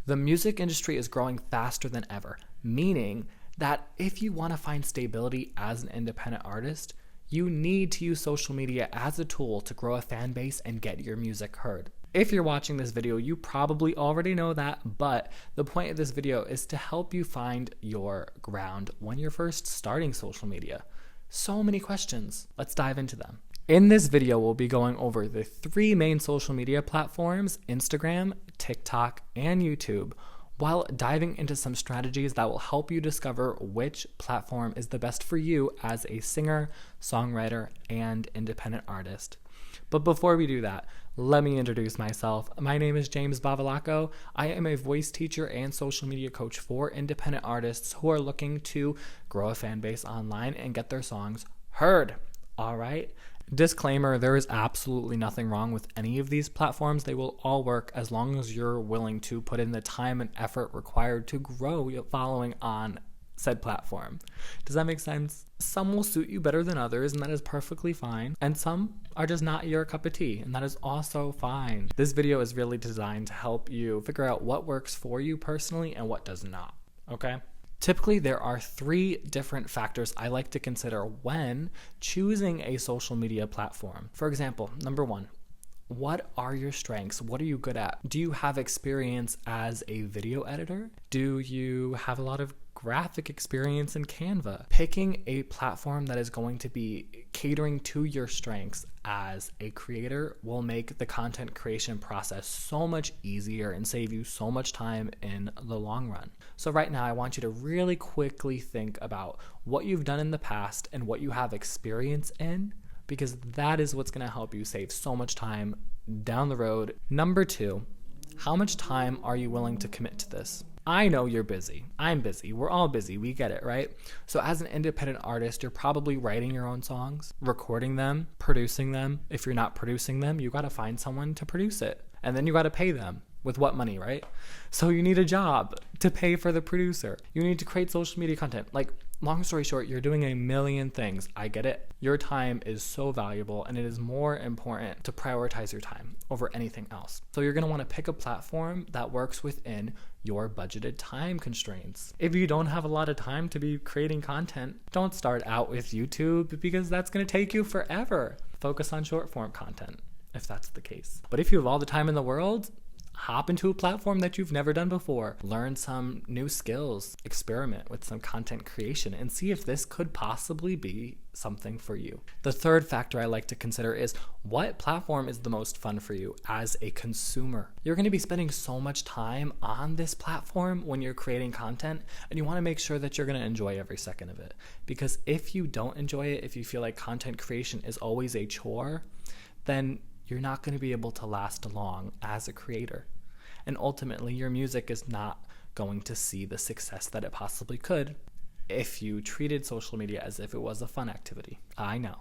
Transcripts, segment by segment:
The music industry is growing faster than ever, meaning that if you want to find stability as an independent artist, you need to use social media as a tool to grow a fan base and get your music heard. If you're watching this video, you probably already know that, but the point of this video is to help you find your ground when you're first starting social media. So many questions. Let's dive into them. In this video, we'll be going over the 3 main social media platforms, Instagram, TikTok, and YouTube, while diving into some strategies that will help you discover which platform is the best for you as a singer, songwriter, and independent artist. But before we do that, let me introduce myself. My name is James Bavilacco. I am a voice teacher and social media coach for independent artists who are looking to grow a fan base online and get their songs heard. All right. Disclaimer, there is absolutely nothing wrong with any of these platforms. They will all work as long as you're willing to put in the time and effort required to grow your following on said platform. Does that make sense? Some will suit you better than others, and that is perfectly fine. And some are just not your cup of tea, and that is also fine. This video is really designed to help you figure out what works for you personally and what does not, okay? Typically, there are 3 different factors I like to consider when choosing a social media platform. For example, number 1, what are your strengths? What are you good at? Do you have experience as a video editor? Do you have a lot of graphic experience in Canva? Picking a platform that is going to be catering to your strengths as a creator will make the content creation process so much easier and save you so much time in the long run. So right now, I want you to really quickly think about what you've done in the past and what you have experience in, because that is what's going to help you save so much time down the road. Number 2, how much time are you willing to commit to this? I know you're busy. I'm busy. We're all busy. We get it, right? So as an independent artist, you're probably writing your own songs, recording them, producing them. If you're not producing them, you got to find someone to produce it. And then you got to pay them. With what money, right? So you need a job to pay for the producer. You need to create social media content. Like, long story short, you're doing a million things. I get it. Your time is so valuable, and it is more important to prioritize your time over anything else. So you're going to want to pick a platform that works within your budgeted time constraints. If you don't have a lot of time to be creating content, don't start out with YouTube, because that's going to take you forever. Focus on short form content if that's the case. But if you have all the time in the world, hop into a platform that you've never done before. Learn some new skills, experiment with some content creation, and see if this could possibly be something for you. The 3rd factor I like to consider is what platform is the most fun for you as a consumer. You're going to be spending so much time on this platform when you're creating content, and you want to make sure that you're going to enjoy every second of it. Because if you don't enjoy it, if you feel like content creation is always a chore, then you're not going to be able to last long as a creator. And ultimately, your music is not going to see the success that it possibly could if you treated social media as if it was a fun activity. I know,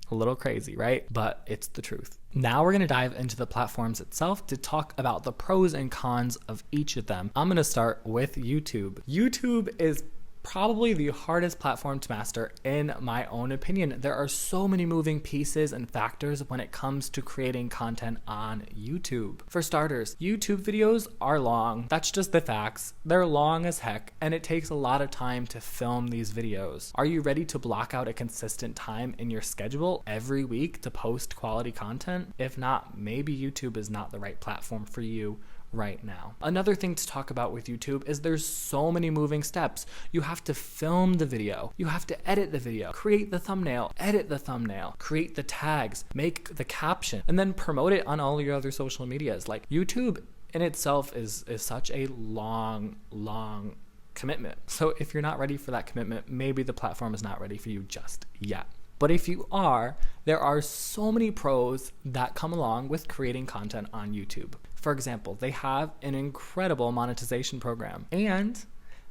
a little crazy, right? But it's the truth. Now we're going to dive into the platforms itself to talk about the pros and cons of each of them. I'm going to start with YouTube. YouTube is probably the hardest platform to master in my own opinion. There are so many moving pieces and factors when it comes to creating content on YouTube. For starters, YouTube videos are long. That's just the facts. They're long as heck, and it takes a lot of time to film these videos. Are you ready to block out a consistent time in your schedule every week to post quality content? If not, maybe YouTube is not the right platform for you right now. Another thing to talk about with YouTube is there's so many moving steps. You have to film the video, you have to edit the video, create the thumbnail, edit the thumbnail, create the tags, make the caption, and then promote it on all your other social medias. Like, YouTube in itself is such a long commitment. So if you're not ready for that commitment, maybe the platform is not ready for you just yet. But if you are, there are so many pros that come along with creating content on YouTube. For example, they have an incredible monetization program, and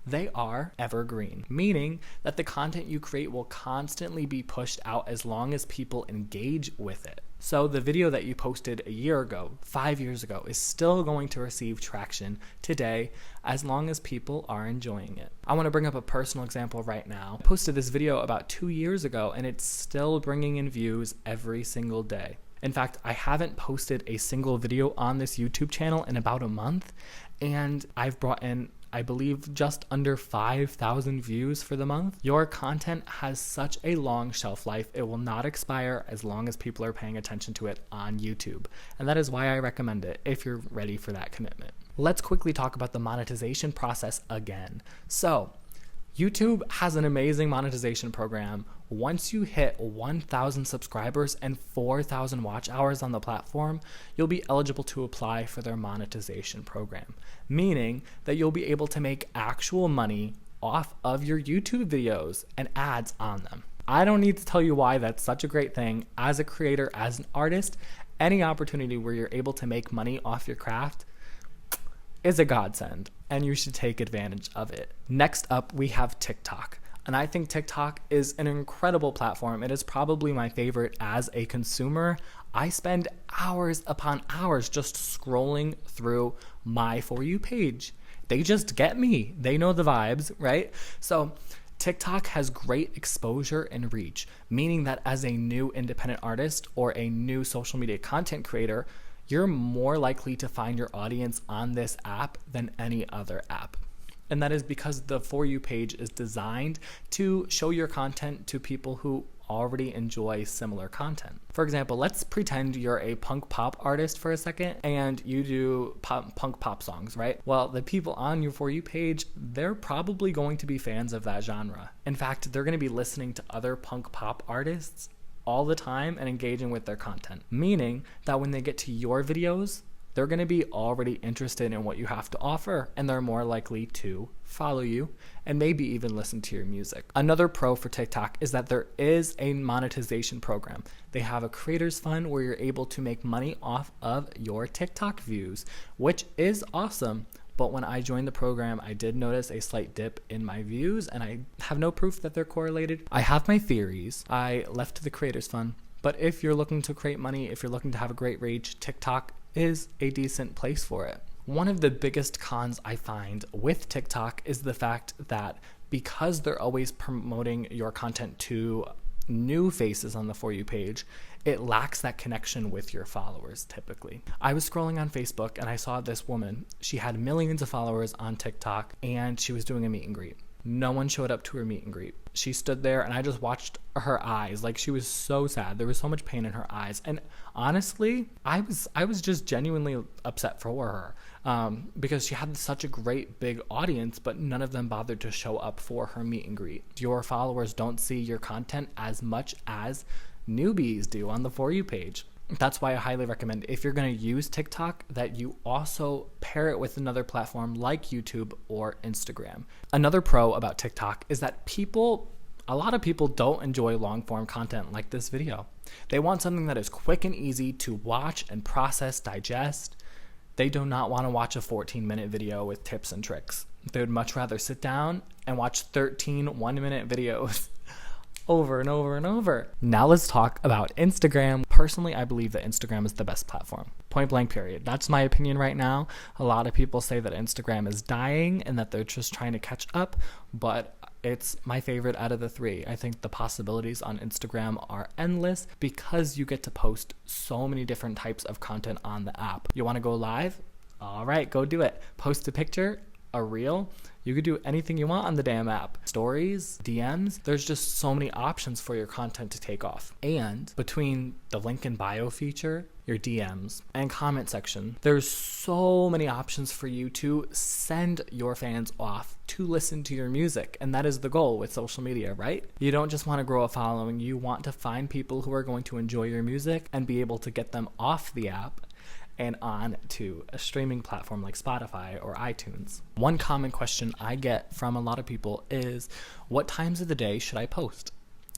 they are evergreen, meaning that the content you create will constantly be pushed out as long as people engage with it. So the video that you posted a year ago, 5 years ago, is still going to receive traction today as long as people are enjoying it. I want to bring up a personal example right now. I posted this video about 2 years ago, and it's still bringing in views every single day. In fact, I haven't posted a single video on this YouTube channel in about a month, and I've brought in, I believe, just under 5,000 views for the month. Your content has such a long shelf life. It will not expire as long as people are paying attention to it on YouTube. And that is why I recommend it if you're ready for that commitment. Let's quickly talk about the monetization process again. So, YouTube has an amazing monetization program. Once you hit 1,000 subscribers and 4,000 watch hours on the platform, you'll be eligible to apply for their monetization program, meaning that you'll be able to make actual money off of your YouTube videos and ads on them. I don't need to tell you why that's such a great thing. As a creator, as an artist, any opportunity where you're able to make money off your craft is a godsend, and you should take advantage of it. Next up, we have TikTok. And I think TikTok is an incredible platform. It is probably my favorite as a consumer. I spend hours upon hours just scrolling through my For You page. They just get me. They know the vibes, right? So TikTok has great exposure and reach, meaning that as a new independent artist or a new social media content creator, you're more likely to find your audience on this app than any other app. And that is because the For You page is designed to show your content to people who already enjoy similar content. For example, let's pretend you're a punk pop artist for a second and you do punk pop songs, right? Well, the people on your For You page, they're probably going to be fans of that genre. In fact, they're going to be listening to other punk pop artists all the time and engaging with their content, meaning that when they get to your videos, they're going to be already interested in what you have to offer, and they're more likely to follow you and maybe even listen to your music. Another pro for TikTok is that there is a monetization program. They have a creators fund where you're able to make money off of your TikTok views, which is awesome. But when I joined the program, I did notice a slight dip in my views, and I have no proof that they're correlated. I have my theories. I left the creators fund. But if you're looking to create money, if you're looking to have a great reach, TikTok is a decent place for it. One of the biggest cons I find with TikTok is the fact that because they're always promoting your content to new faces on the For You page, it lacks that connection with your followers typically. I was scrolling on Facebook and I saw this woman. She had millions of followers on TikTok and she was doing a meet and greet. No one showed up to her meet and greet. She stood there and I just watched her eyes. Like, she was so sad. There was so much pain in her eyes. And honestly, I was just genuinely upset for her because she had such a great big audience, but none of them bothered to show up for her meet and greet. Your followers don't see your content as much as newbies do on the For You page. That's why I highly recommend, if you're going to use TikTok, that you also pair it with another platform like YouTube or Instagram. Another pro about TikTok is that a lot of people don't enjoy long form content like this video. They want something that is quick and easy to watch and process, digest. They do not want to watch a 14-minute video with tips and tricks. They would much rather sit down and watch 13 one-minute videos over and over and over. Now let's talk about Instagram. Personally, I believe that Instagram is the best platform. Point blank period. That's my opinion right now. A lot of people say that Instagram is dying and that they're just trying to catch up, but it's my favorite out of the three. I think the possibilities on Instagram are endless because you get to post so many different types of content on the app. You want to go live? All right, go do it. Post a picture, a reel. You could do anything you want on the damn app. Stories, DMs, there's just so many options for your content to take off. And between the link in bio feature, your DMs, and comment section, there's so many options for you to send your fans off to listen to your music. And that is the goal with social media, right? You don't just want to grow a following. You want to find people who are going to enjoy your music and be able to get them off the app and on to a streaming platform like Spotify or iTunes. One common question I get from a lot of people is, what times of the day should I post?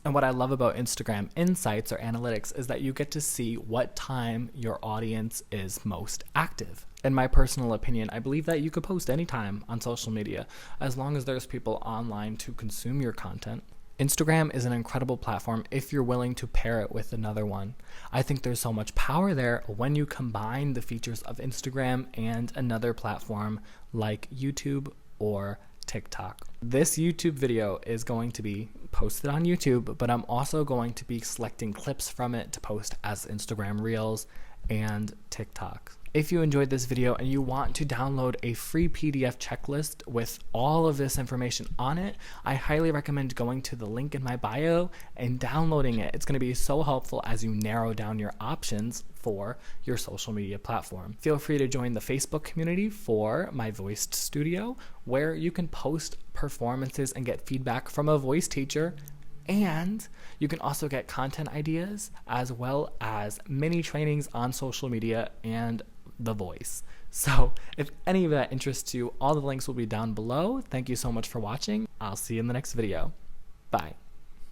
And what I love about Instagram Insights or analytics is that you get to see what time your audience is most active. In my personal opinion, I believe that you could post anytime on social media as long as there's people online to consume your content. Instagram is an incredible platform if you're willing to pair it with another one. I think there's so much power there when you combine the features of Instagram and another platform like YouTube or TikTok. This YouTube video is going to be posted on YouTube, but I'm also going to be selecting clips from it to post as Instagram Reels and TikTok. If you enjoyed this video and you want to download a free PDF checklist with all of this information on it, I highly recommend going to the link in my bio and downloading it. It's going to be so helpful as you narrow down your options for your social media platform. Feel free to join the Facebook community for my voice studio, where you can post performances and get feedback from a voice teacher. And you can also get content ideas as well as mini trainings on social media and the voice. So if any of that interests you, all the links will be down below. Thank you so much for watching. I'll see you in the next video. Bye.